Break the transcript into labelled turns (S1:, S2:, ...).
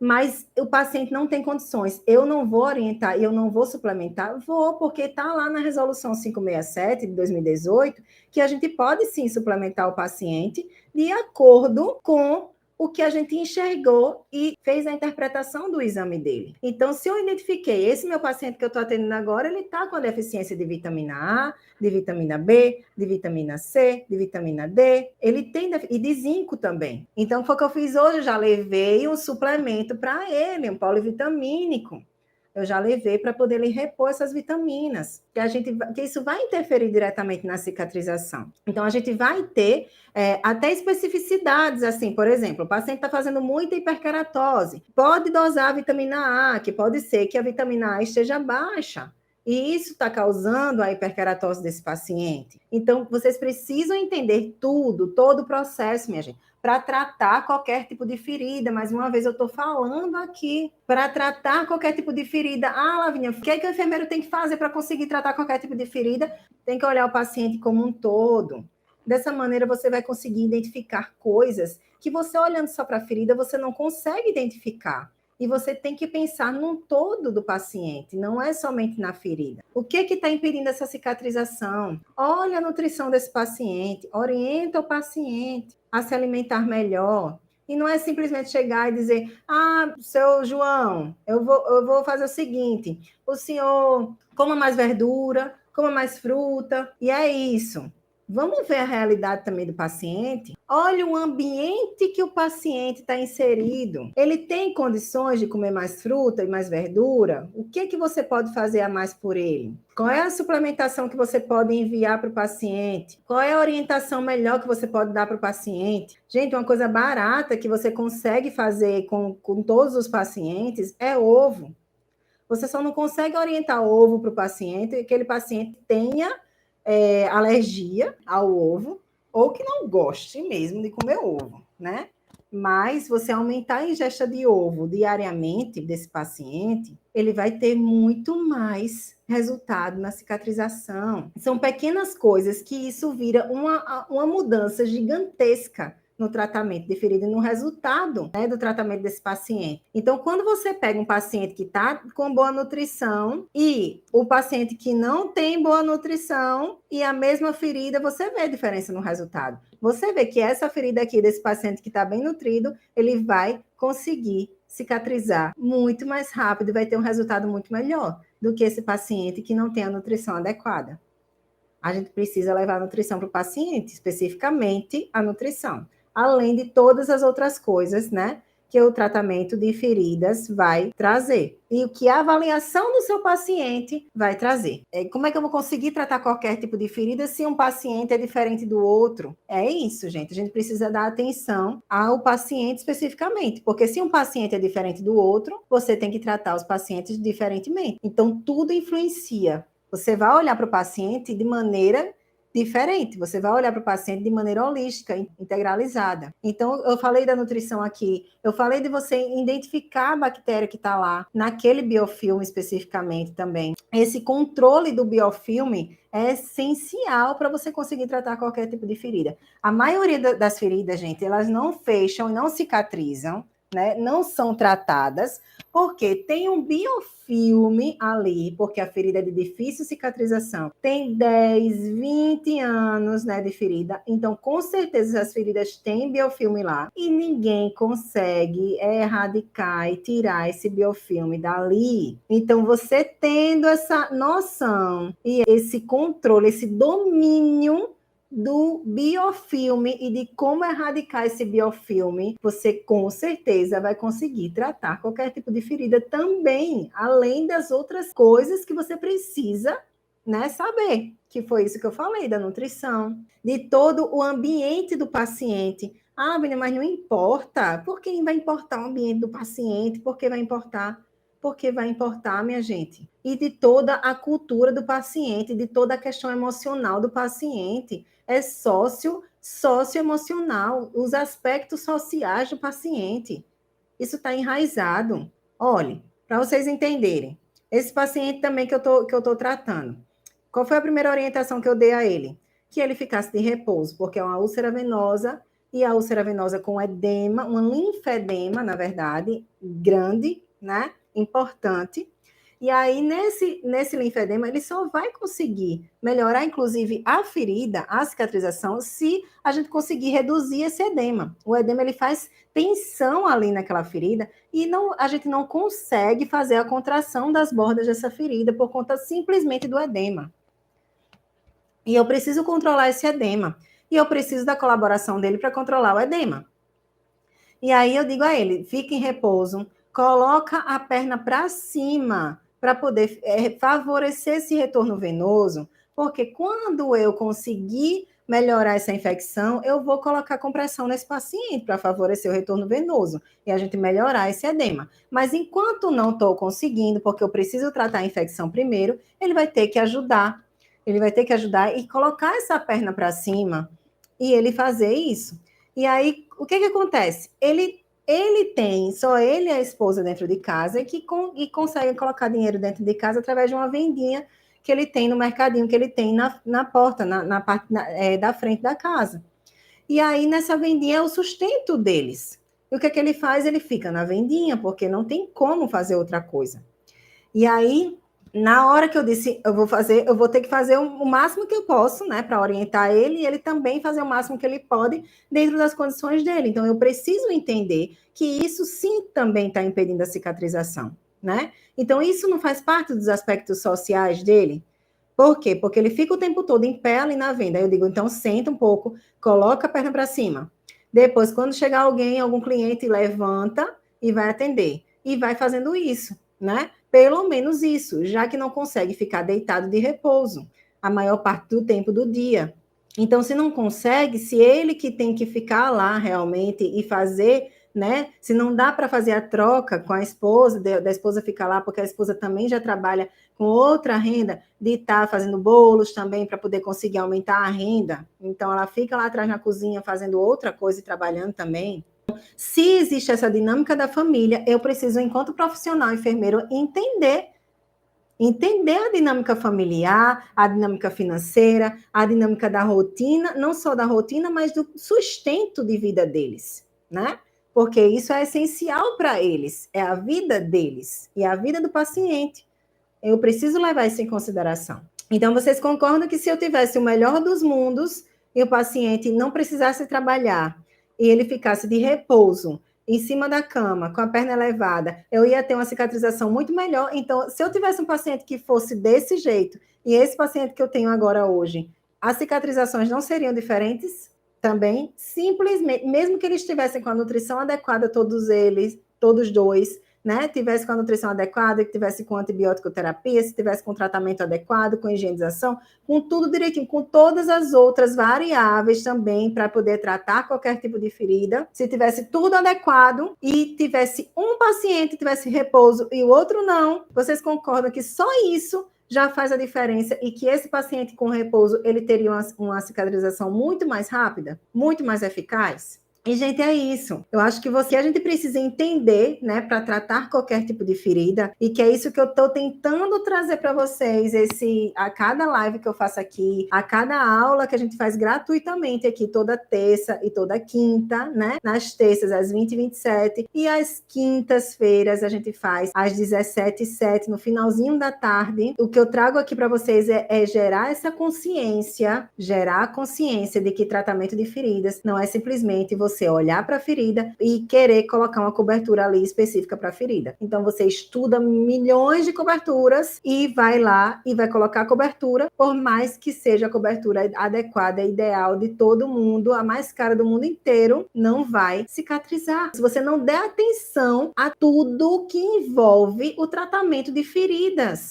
S1: mas o paciente não tem condições. Eu não vou orientar e eu não vou suplementar? Vou, porque está lá na resolução 567 de 2018 que a gente pode sim suplementar o paciente de acordo com o que a gente enxergou e fez a interpretação do exame dele. Então, se eu identifiquei esse meu paciente que eu estou atendendo agora, ele está com a deficiência de vitamina A, de vitamina B, de vitamina C, de vitamina D, ele tem e de zinco também. Então, foi o que eu fiz hoje, eu já levei um suplemento para ele, um polivitamínico. Eu já levei para poder ele repor essas vitaminas, que isso vai interferir diretamente na cicatrização. Então, a gente vai ter até especificidades, assim, por exemplo, o paciente está fazendo muita hiperkeratose, pode dosar a vitamina A, que pode ser que a vitamina A esteja baixa, e isso está causando a hiperkeratose desse paciente. Então, vocês precisam entender tudo, todo o processo, minha gente, para tratar qualquer tipo de ferida. Mais uma vez, eu estou falando aqui, para tratar qualquer tipo de ferida. Ah, Lavínia, o que o enfermeiro tem que fazer para conseguir tratar qualquer tipo de ferida? Tem que olhar o paciente como um todo. Dessa maneira, você vai conseguir identificar coisas que você, olhando só para a ferida, você não consegue identificar. E você tem que pensar num todo do paciente, não é somente na ferida. O que está impedindo essa cicatrização? Olha a nutrição desse paciente, orienta o paciente a se alimentar melhor. E não é simplesmente chegar e dizer, seu João, eu vou fazer o seguinte, o senhor coma mais verdura, coma mais fruta, e é isso. Vamos ver a realidade também do paciente. Olha o ambiente que o paciente está inserido. Ele tem condições de comer mais fruta e mais verdura? O que você pode fazer a mais por ele? Qual é a suplementação que você pode enviar para o paciente? Qual é a orientação melhor que você pode dar para o paciente? Gente, uma coisa barata que você consegue fazer com todos os pacientes é ovo. Você só não consegue orientar ovo para o paciente, que aquele paciente tenha alergia ao ovo, ou que não goste mesmo de comer ovo, né? Mas você aumentar a ingesta de ovo diariamente desse paciente, ele vai ter muito mais resultado na cicatrização. São pequenas coisas que isso vira uma mudança gigantesca no tratamento de ferida e no resultado, né, do tratamento desse paciente. Então, quando você pega um paciente que está com boa nutrição e o paciente que não tem boa nutrição e a mesma ferida, você vê a diferença no resultado. Você vê que essa ferida aqui desse paciente que está bem nutrido, ele vai conseguir cicatrizar muito mais rápido e vai ter um resultado muito melhor do que esse paciente que não tem a nutrição adequada. A gente precisa levar a nutrição para o paciente, especificamente a nutrição, além de todas as outras coisas, né, que o tratamento de feridas vai trazer. E o que a avaliação do seu paciente vai trazer. Como é que eu vou conseguir tratar qualquer tipo de ferida se um paciente é diferente do outro? É isso, gente. A gente precisa dar atenção ao paciente especificamente, porque se um paciente é diferente do outro, você tem que tratar os pacientes diferentemente. Então, tudo influencia. Você vai olhar para o paciente de maneira diferente, você vai olhar para o paciente de maneira holística, integralizada. Então, eu falei da nutrição aqui, eu falei de você identificar a bactéria que está lá, naquele biofilme especificamente também. Esse controle do biofilme é essencial para você conseguir tratar qualquer tipo de ferida. A maioria das feridas, gente, elas não fecham e não cicatrizam, né? Não são tratadas, porque tem um biofilme ali, porque a ferida é de difícil cicatrização. Tem 10, 20 anos, né, de ferida. Então, com certeza, as feridas têm biofilme lá. E ninguém consegue erradicar e tirar esse biofilme dali. Então, você tendo essa noção e esse controle, esse domínio do biofilme e de como erradicar esse biofilme, você com certeza vai conseguir tratar qualquer tipo de ferida também, além das outras coisas que você precisa, né, saber, que foi isso que eu falei, da nutrição, de todo o ambiente do paciente. Menina, mas não importa. Por que vai importar o ambiente do paciente? Por que vai importar? Porque vai importar, minha gente. E de toda a cultura do paciente, de toda a questão emocional do paciente. É socioemocional, os aspectos sociais do paciente. Isso está enraizado. Olhe, para vocês entenderem, esse paciente também que eu tô tratando, qual foi a primeira orientação que eu dei a ele? Que ele ficasse de repouso, porque é uma úlcera venosa e a úlcera venosa com edema, um linfedema, na verdade, grande, né? Importante. E aí, nesse linfedema, ele só vai conseguir melhorar, inclusive, a ferida, a cicatrização, se a gente conseguir reduzir esse edema. O edema, ele faz tensão ali naquela ferida e a gente não consegue fazer a contração das bordas dessa ferida por conta simplesmente do edema. E eu preciso controlar esse edema. E eu preciso da colaboração dele para controlar o edema. E aí eu digo a ele, fica em repouso, coloca a perna para cima, para poder favorecer esse retorno venoso, porque quando eu conseguir melhorar essa infecção, eu vou colocar compressão nesse paciente para favorecer o retorno venoso e a gente melhorar esse edema. Mas enquanto não estou conseguindo, porque eu preciso tratar a infecção primeiro, ele vai ter que ajudar. Ele vai ter que ajudar e colocar essa perna para cima e ele fazer isso. E aí, o que acontece? Ele tem, só ele e a esposa dentro de casa e consegue colocar dinheiro dentro de casa através de uma vendinha que ele tem no mercadinho, que ele tem na porta, na parte da frente da casa. E aí, nessa vendinha, é o sustento deles. E o que ele faz? Ele fica na vendinha, porque não tem como fazer outra coisa. E aí, na hora que eu disse, eu vou ter que fazer o máximo que eu posso, né, para orientar ele, e ele também fazer o máximo que ele pode dentro das condições dele. Então, eu preciso entender que isso sim também está impedindo a cicatrização, né? Então, isso não faz parte dos aspectos sociais dele? Por quê? Porque ele fica o tempo todo em pé ali na venda. Aí eu digo, então, senta um pouco, coloca a perna para cima. Depois, quando chegar alguém, algum cliente, levanta e vai atender. E vai fazendo isso, né? Pelo menos isso, já que não consegue ficar deitado de repouso a maior parte do tempo do dia. Então, se não consegue, se ele que tem que ficar lá realmente e fazer, né? Se não dá para fazer a troca com a esposa, da esposa ficar lá, porque a esposa também já trabalha com outra renda, de estar fazendo bolos também para poder conseguir aumentar a renda. Então, ela fica lá atrás na cozinha fazendo outra coisa e trabalhando também. Se existe essa dinâmica da família, eu preciso, enquanto profissional enfermeiro, entender a dinâmica familiar, a dinâmica financeira, a dinâmica da rotina, não só da rotina, mas do sustento de vida deles, né? Porque isso é essencial para eles, é a vida deles e a vida do paciente. Eu preciso levar isso em consideração. Então, vocês concordam que se eu tivesse o melhor dos mundos e o paciente não precisasse trabalhar e ele ficasse de repouso em cima da cama, com a perna elevada, eu ia ter uma cicatrização muito melhor. Então, se eu tivesse um paciente que fosse desse jeito e esse paciente que eu tenho agora hoje, as cicatrizações não seriam diferentes também? Simplesmente, mesmo que eles estivessem com a nutrição adequada, todos eles, todos dois, né, tivesse com a nutrição adequada, que tivesse com antibiótico terapia, se tivesse com tratamento adequado, com higienização, com tudo direitinho, com todas as outras variáveis também para poder tratar qualquer tipo de ferida, se tivesse tudo adequado e tivesse um paciente tivesse repouso e o outro não, vocês concordam que só isso já faz a diferença e que esse paciente com repouso, ele teria uma cicatrização muito mais rápida, muito mais eficaz? E, gente, é isso. Eu acho que a gente precisa entender, né, para tratar qualquer tipo de ferida, e que é isso que eu estou tentando trazer para vocês, a cada live que eu faço aqui, a cada aula que a gente faz gratuitamente aqui, toda terça e toda quinta, né? Nas terças, às 20h27, e às quintas-feiras a gente faz às 17h07, no finalzinho da tarde. O que eu trago aqui para vocês é gerar essa consciência, gerar a consciência de que tratamento de feridas não é simplesmente você olhar para a ferida e querer colocar uma cobertura ali específica para a ferida. Então, você estuda milhões de coberturas e vai lá e vai colocar a cobertura, por mais que seja a cobertura adequada e ideal de todo mundo, a mais cara do mundo inteiro, não vai cicatrizar. Se você não der atenção a tudo que envolve o tratamento de feridas.